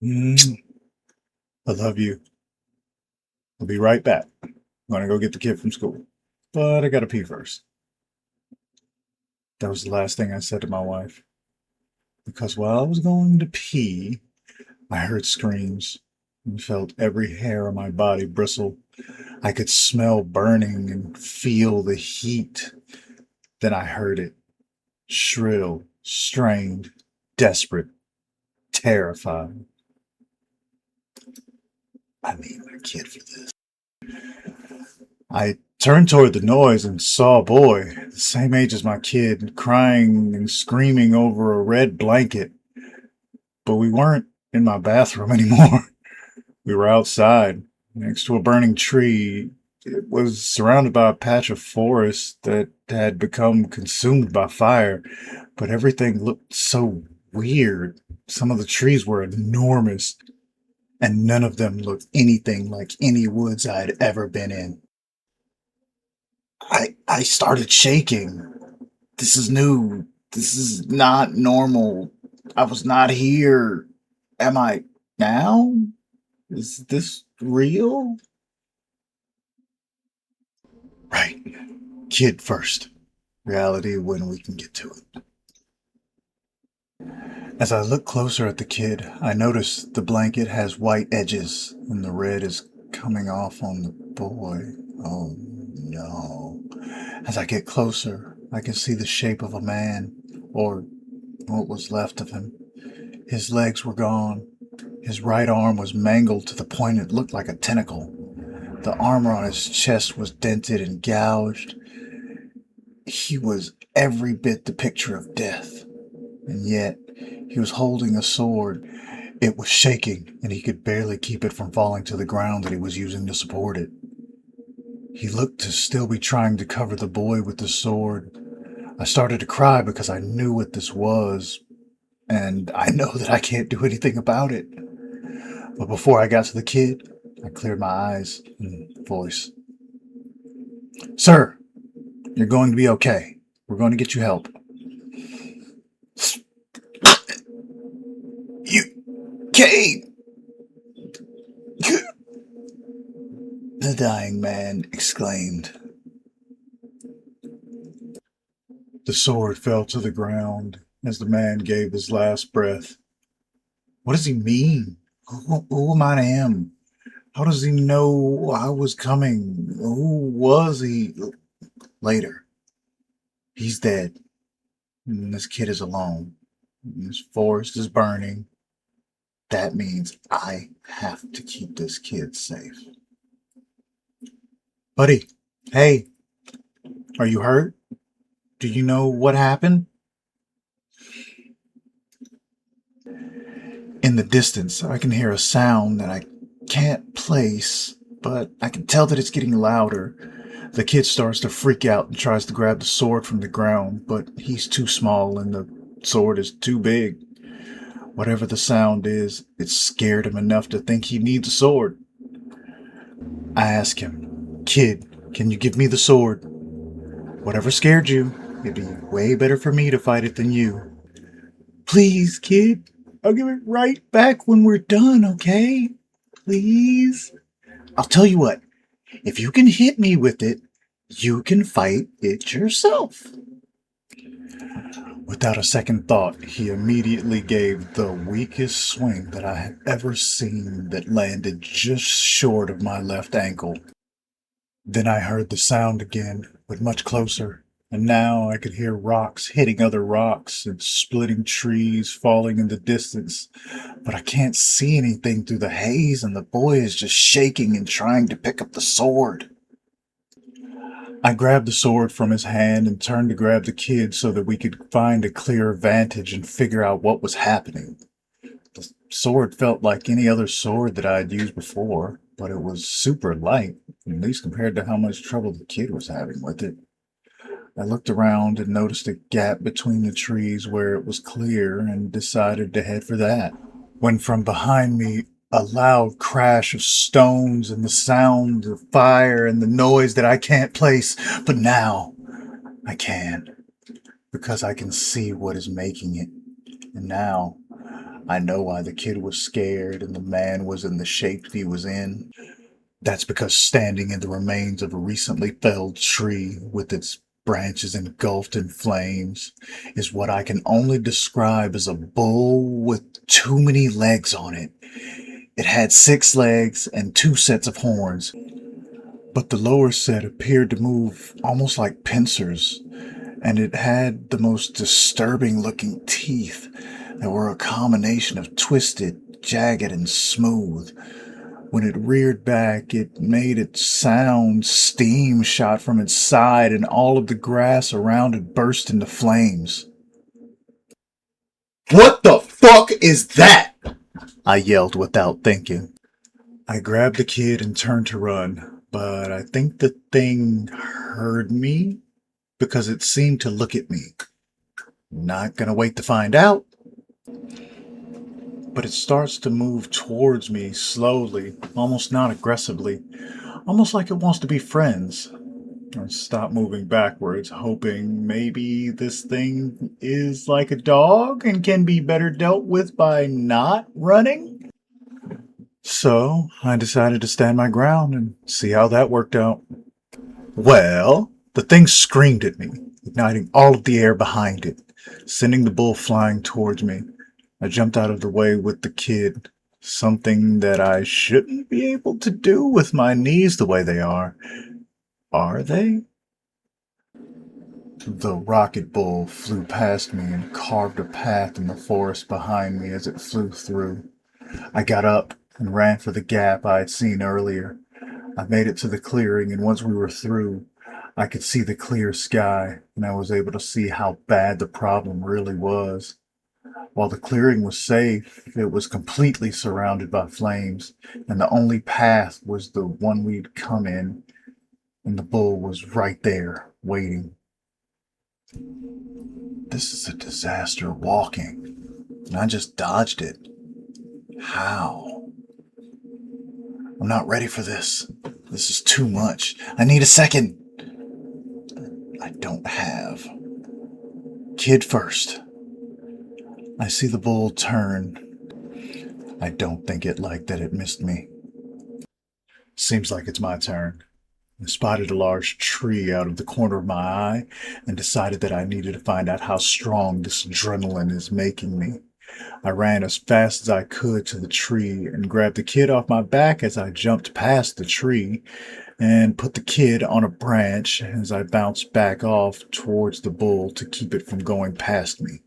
Mm, I love you. I'll be right back. I'm gonna go get the kid from school. But I gotta pee first. That was the last thing I said to my wife. Because while I was going to pee, I heard screams and felt every hair on my body bristle. I could smell burning and feel the heat. Then I heard it. Shrill, strained, desperate, terrified. I need my kid for this. I turned toward the noise and saw a boy, the same age as my kid, crying and screaming over a red blanket. But we weren't in my bathroom anymore. We were outside, next to a burning tree. It was surrounded by a patch of forest that had become consumed by fire, but everything looked so weird. Some of the trees were enormous, and none of them looked anything like any woods I had ever been in. I started shaking. This is new. This is not normal. I was not here. Am I now? Is this real? Right. Kid first. Reality when we can get to it. As I look closer at the kid, I notice the blanket has white edges and the red is coming off on the boy. Oh no. As I get closer, I can see the shape of a man, or what was left of him. His legs were gone. His right arm was mangled to the point it looked like a tentacle. The armor on his chest was dented and gouged. He was every bit the picture of death. And yet, he was holding a sword. It was shaking, and he could barely keep it from falling to the ground that he was using to support it. He looked to still be trying to cover the boy with the sword. I started to cry because I knew what this was, and I know that I can't do anything about it. But before I got to the kid, I cleared my eyes and voice. Sir, you're going to be okay. We're going to get you help. You, Kate! The dying man exclaimed. The sword fell to the ground as the man gave his last breath. What does he mean? Who am I to him? How does he know I was coming? Who was he? Later. He's dead. And this kid is alone. This forest is burning. That means I have to keep this kid safe. Buddy, hey, are you hurt? Do you know what happened? In the distance, I can hear a sound that I can't place, but I can tell that it's getting louder. The kid starts to freak out and tries to grab the sword from the ground, but he's too small and the sword is too big. Whatever the sound is, it scared him enough to think he needs a sword. I ask him, Kid, can you give me the sword? Whatever scared you, it'd be way better for me to fight it than you. Please, kid. I'll give it right back when we're done, okay? Please? I'll tell you what, if you can hit me with it, you can fight it yourself. Without a second thought, he immediately gave the weakest swing that I had ever seen that landed just short of my left ankle. Then I heard the sound again, but much closer, and now I could hear rocks hitting other rocks and splitting trees falling in the distance. But I can't see anything through the haze, and the boy is just shaking and trying to pick up the sword. I grabbed the sword from his hand and turned to grab the kid so that we could find a clearer vantage and figure out what was happening. The sword felt like any other sword that I had used before, but it was super light, at least compared to how much trouble the kid was having with it. I looked around and noticed a gap between the trees where it was clear and decided to head for that. When from behind me, a loud crash of stones and the sound of fire and the noise that I can't place, but now I can, because I can see what is making it. And now I know why the kid was scared and the man was in the shape he was in. That's because standing in the remains of a recently felled tree with its branches engulfed in flames is what I can only describe as a bull with too many legs on it. It had 6 legs and 2 sets of horns, but the lower set appeared to move almost like pincers, and it had the most disturbing looking teeth that were a combination of twisted, jagged, and smooth. When it reared back, it made it sound. Steam shot from its side, and all of the grass around it burst into flames. "What the fuck is that?" I yelled without thinking. I grabbed the kid and turned to run, but I think the thing heard me because it seemed to look at me. Not gonna wait to find out. But it starts to move towards me slowly, almost not aggressively, almost like it wants to be friends. I stop moving backwards, hoping maybe this thing is like a dog and can be better dealt with by not running. So I decided to stand my ground and see how that worked out. Well, the thing screamed at me, igniting all of the air behind it, sending the bull flying towards me. I jumped out of the way with the kid, something that I shouldn't be able to do with my knees the way they are. Are they? The rocket bull flew past me and carved a path in the forest behind me as it flew through. I got up and ran for the gap I had seen earlier. I made it to the clearing, and once we were through, I could see the clear sky, and I was able to see how bad the problem really was. While the clearing was safe, it was completely surrounded by flames, and the only path was the one we'd come in, and the bull was right there, waiting. This is a disaster walking, and I just dodged it. How? I'm not ready for this. This is too much. I need a second. I don't have. Kid first. I see the bull turn. I don't think it liked that it missed me. Seems like it's my turn. I spotted a large tree out of the corner of my eye and decided that I needed to find out how strong this adrenaline is making me. I ran as fast as I could to the tree and grabbed the kid off my back as I jumped past the tree and put the kid on a branch as I bounced back off towards the bull to keep it from going past me.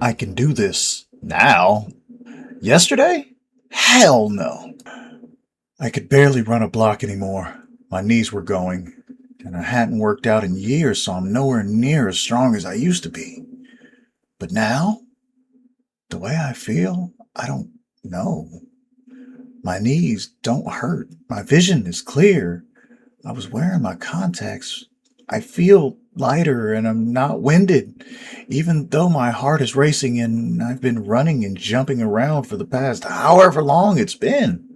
I can do this now. Yesterday? Hell no. I could barely run a block anymore. My knees were going, and I hadn't worked out in years, so I'm nowhere near as strong as I used to be. But now, the way I feel, I don't know. My knees don't hurt. My vision is clear. I was wearing my contacts. I feel lighter and I'm not winded, even though my heart is racing and I've been running and jumping around for the past however long it's been.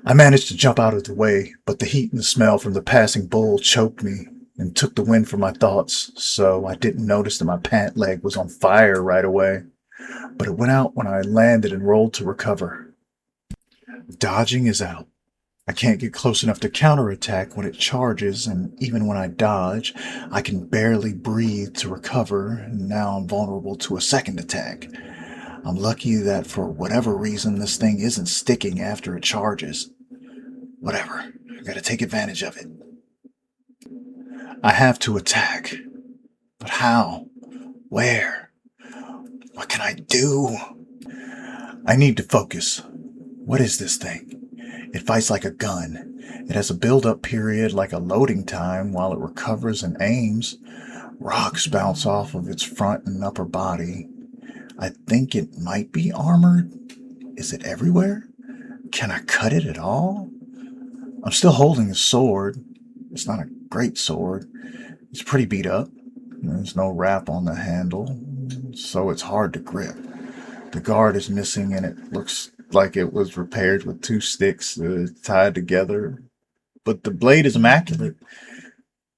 I managed to jump out of the way, but the heat and the smell from the passing bull choked me and took the wind from my thoughts, so I didn't notice that my pant leg was on fire right away. But it went out when I landed and rolled to recover. Dodging is out. I can't get close enough to counterattack when it charges, and even when I dodge, I can barely breathe to recover, and now I'm vulnerable to a second attack. I'm lucky that for whatever reason this thing isn't sticking after it charges. Whatever, I gotta take advantage of it. I have to attack. But how? Where? What can I do? I need to focus. What is this thing? It fights like a gun. It has a build-up period like a loading time while it recovers and aims. Rocks bounce off of its front and upper body. I think it might be armored. Is it everywhere? Can I cut it at all? I'm still holding a sword. It's not a great sword. It's pretty beat up. There's no wrap on the handle, so it's hard to grip. The guard is missing and it looks like it was repaired with 2 sticks tied together. But the blade is immaculate.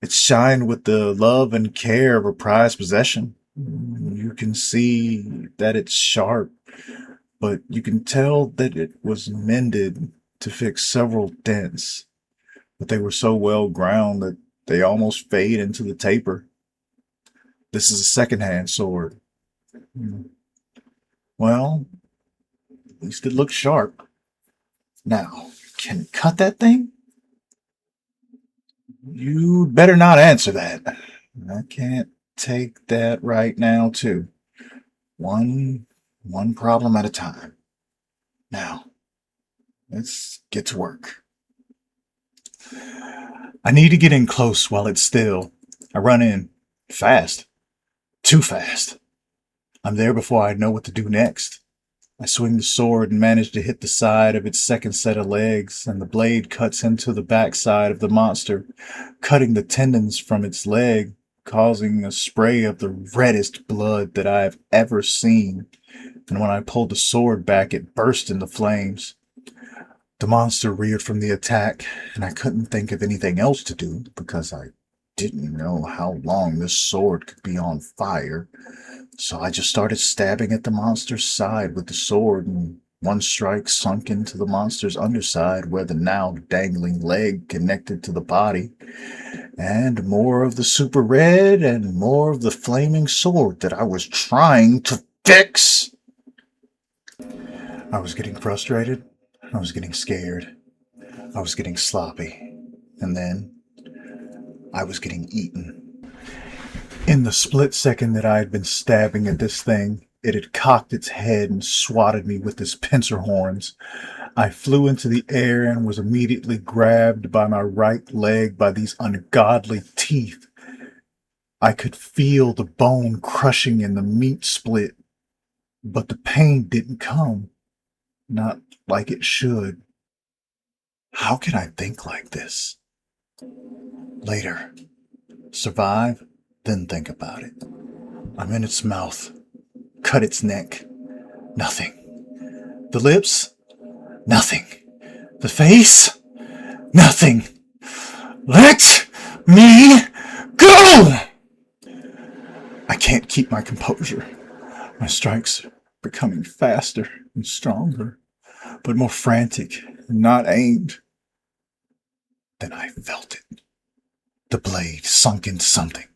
It's shined with the love and care of a prized possession. You sword can see that it's sharp, but you can tell that it was mended to fix several dents, but they were so well ground that they almost fade into the taper. This is a second-hand sword. Hmm. Well, at least it looks sharp. Now, can you cut that thing? You better not answer that. I can't take that right now, too. One problem at a time. Now, let's get to work. I need to get in close while it's still. I run in. Fast. Too fast. I'm there before I know what to do next. I swing the sword and manage to hit the side of its second set of legs, and the blade cuts into the backside of the monster, cutting the tendons from its leg, causing a spray of the reddest blood that I have ever seen. And when I pulled the sword back, it burst into flames. The monster reared from the attack, and I couldn't think of anything else to do because I didn't know how long this sword could be on fire. So I just started stabbing at the monster's side with the sword, and one strike sunk into the monster's underside where the now dangling leg connected to the body. And more of the super red and more of the flaming sword that I was trying to fix. I was getting frustrated. I was getting scared. I was getting sloppy. And then I was getting eaten. In the split second that I had been stabbing at this thing, it had cocked its head and swatted me with its pincer horns. I flew into the air and was immediately grabbed by my right leg by these ungodly teeth. I could feel the bone crushing and the meat split, but the pain didn't come. Not like it should. How can I think like this? Later. Survive, then think about it. I'm in its mouth. Cut its neck. Nothing. The lips? Nothing. The face? Nothing. Let me go! I can't keep my composure. My strikes are becoming faster and stronger, but more frantic and not aimed. Then I felt it. The blade sunk into something,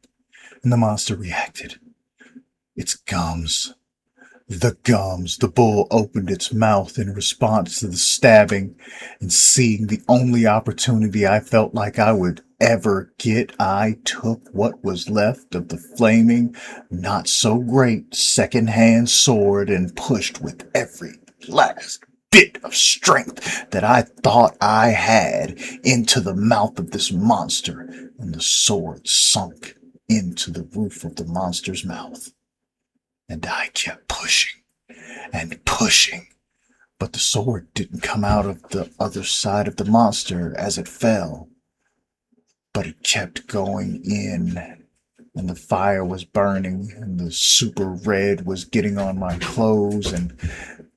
and the monster reacted. Its gums. The gums. The bull opened its mouth in response to the stabbing, and seeing the only opportunity I felt like I would ever get, I took what was left of the flaming, not so great second-hand sword and pushed with every last bit of strength that I thought I had into the mouth of this monster, and the sword sunk into the roof of the monster's mouth. And I kept pushing and pushing, but the sword didn't come out of the other side of the monster as it fell, but it kept going in, and the fire was burning, and the super red was getting on my clothes, and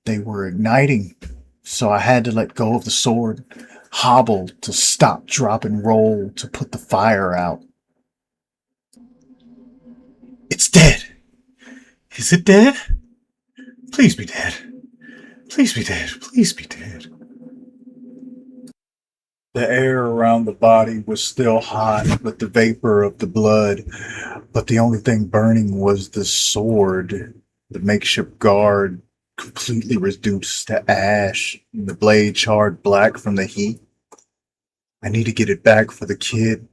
they were igniting. So I had to let go of the sword, hobble to stop, drop, and roll to put the fire out. It's dead. Is it dead? Please be dead. Please be dead. Please be dead. The air around the body was still hot with the vapor of the blood, but the only thing burning was the sword. The makeshift guard completely reduced to ash, and the blade charred black from the heat. I need to get it back for the kid,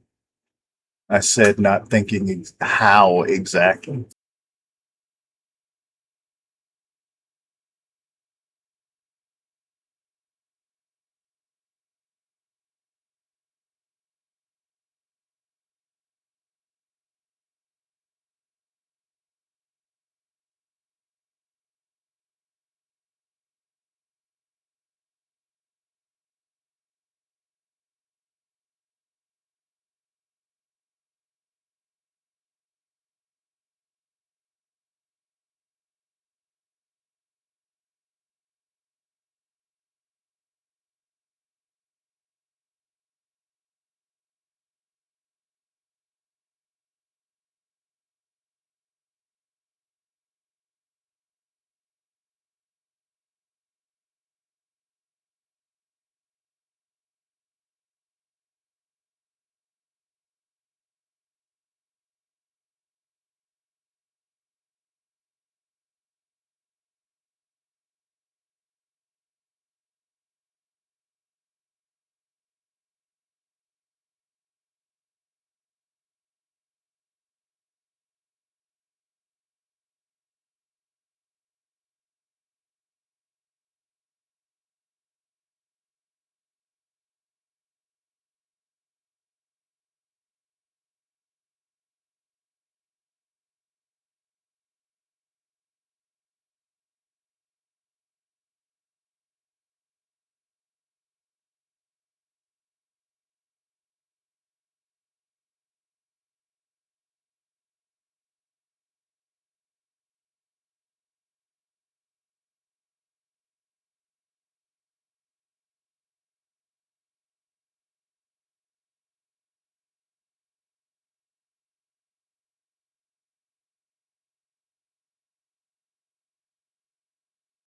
I said, not thinking how exactly.